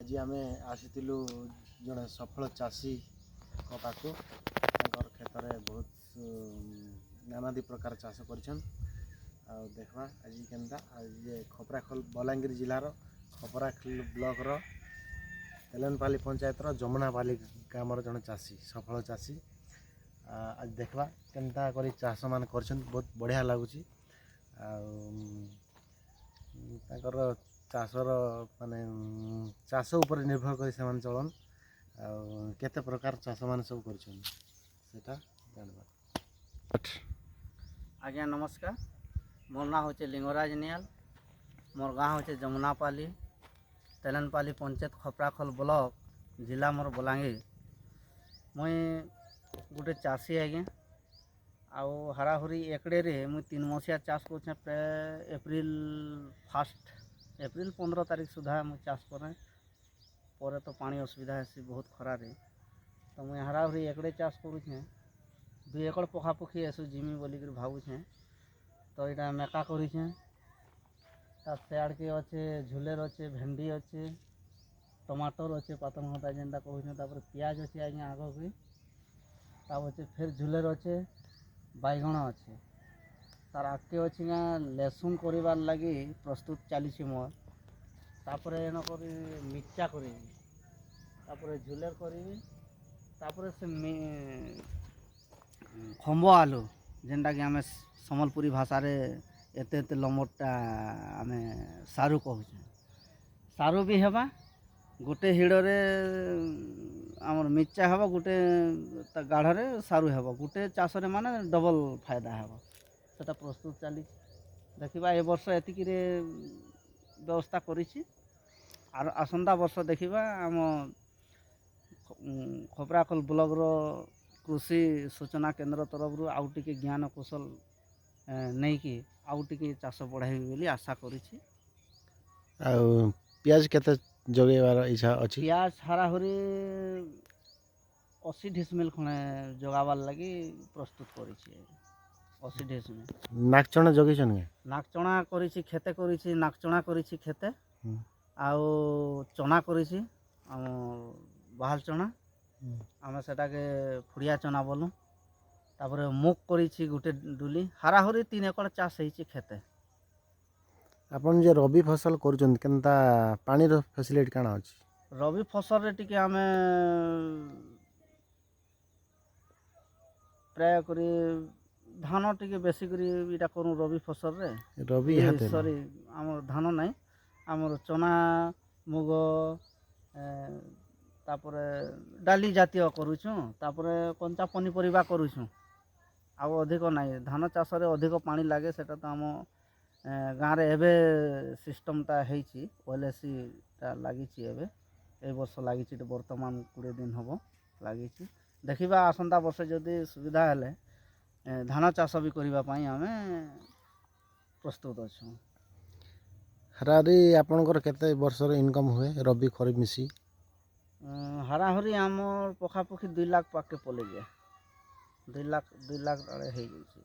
आज आम आसीलु जड़े सफल चाषी पाक क्षेत्र में बहुत नानादी प्रकार चाष कर देखा आज केनता आज खपराखोल बलांगीर जिलार खपराखोल ब्लॉक रो तेलनपाली पंचायत रो जमुनापाली ग्राम जड़े चाषी सफल चाषी आज देखा केनता करी चाष मान कर बहुत बढ़िया लगुच चाषर माने चाष उपर निर्भर कर चलन केते प्रकार चाष मान सब कर आज्ञा नमस्कार। मोर ना होचे लिंगराज नियाल। मोर गाँव होचे जमुनापाली तेलनपाली पंचायत खपराखोल ब्लॉक जिला मोर बलांगीर। मुई गोटे चाषी आज्ञा आउ हाराहुरी एकड़े रे मुई 3 मसिया चाष कर प्राय एप्रिल 15 तारीख सुधा मुई चाष करे पर तो पानी असुविधा है बहुत खरा रे तो मुई हाराहुरी एकड़े चाष करुछे 2 एकड़ पखापुखी एसु जिमी बोलिक भावुछे तो यहाँ मेका करें सियाड़ के अच्छे झुलेर अच्छे भेंडी अच्छे टमाटर अच्छे पातलघंटा जेनटा कहते पियाज अच्छे आज्ञा आग की तब अच्छे फिर झुलेर अच्छे बैगण अच्छे तार आगे अच्छे लेसुन कर लगी प्रस्तुत चली मोर तापर एन कर मिर्चा कर झुलेर करी से खम्ब आलू जेनटा कि आम सम्बलपुरी भाषा रे एते एते लम्बटा आम सारू कहूँ सारू भी हेबा गोटे हिड़े आमर मिर्चा हेबा गोटे गाढ़े सारू हेबा गोटे चाष माने डबल फायदा हेबा सेटा प्रस्तुत चली देखा ए वर्ष एतिक व्यवस्था करिछि आर आसंता वर्ष देखा आम खपराखोल ब्लॉक रो कृषि सूचना केंद्र तरफ आउ टिके ज्ञान कौशल नहीं कि आउ टिके चाष बढ़ाई बोली आशा करिछि। पियाज केते जगेबार इच्छा अछि? पियाज हाराहुरी 80 ढिसमिल खने जगाबार लगी प्रस्तुत करिछि 80 ढिसमिल। नाकचना जगेछन के? नाकचना करिछि खेते करिछि नाकचना करिछि खेते आउ चना करिछि हम बाहाल चना आम सेटा के फुड़िया चना बोलूँ तापर मुग करिछि गोटे डुली हाराहुरी 3 एकड़ चाष होइछि खेते। आपन जे रबी फसल करूछन केनता पानी रो फैसिलिटी काना अछि? रबी फसल रे टिके आमे प्राय करी धान टिके बेसी करी इटा करू रबी फसल रे रबी हाते सॉरी आम धान नहीं आमर चना मुग तापर डाली जातीय करूछुं तापर कंचा पनीपरिबा करूछुं आउ अधिक नहीं धान चाष रे अधिक पानी लागे सेटा तो आम गाँव रे एबे सिस्टमटा हेछि ओएलएसी ता लागिछि एबे ए वर्ष लागिछि वर्तमान 20 दिन हबो लागिछि देखिबा आसंता वर्ष जदि सुविधा हेले धान चाष भी करिबा पई आमे प्रस्तुत अछु। हरारी आपनकर केते वर्ष रो इनकम हुए रबी खरीफ मिसी? हाराहुरी आमर पखापुखी 2 लाख पाके पले जाए 2 लाख हे जाइछि।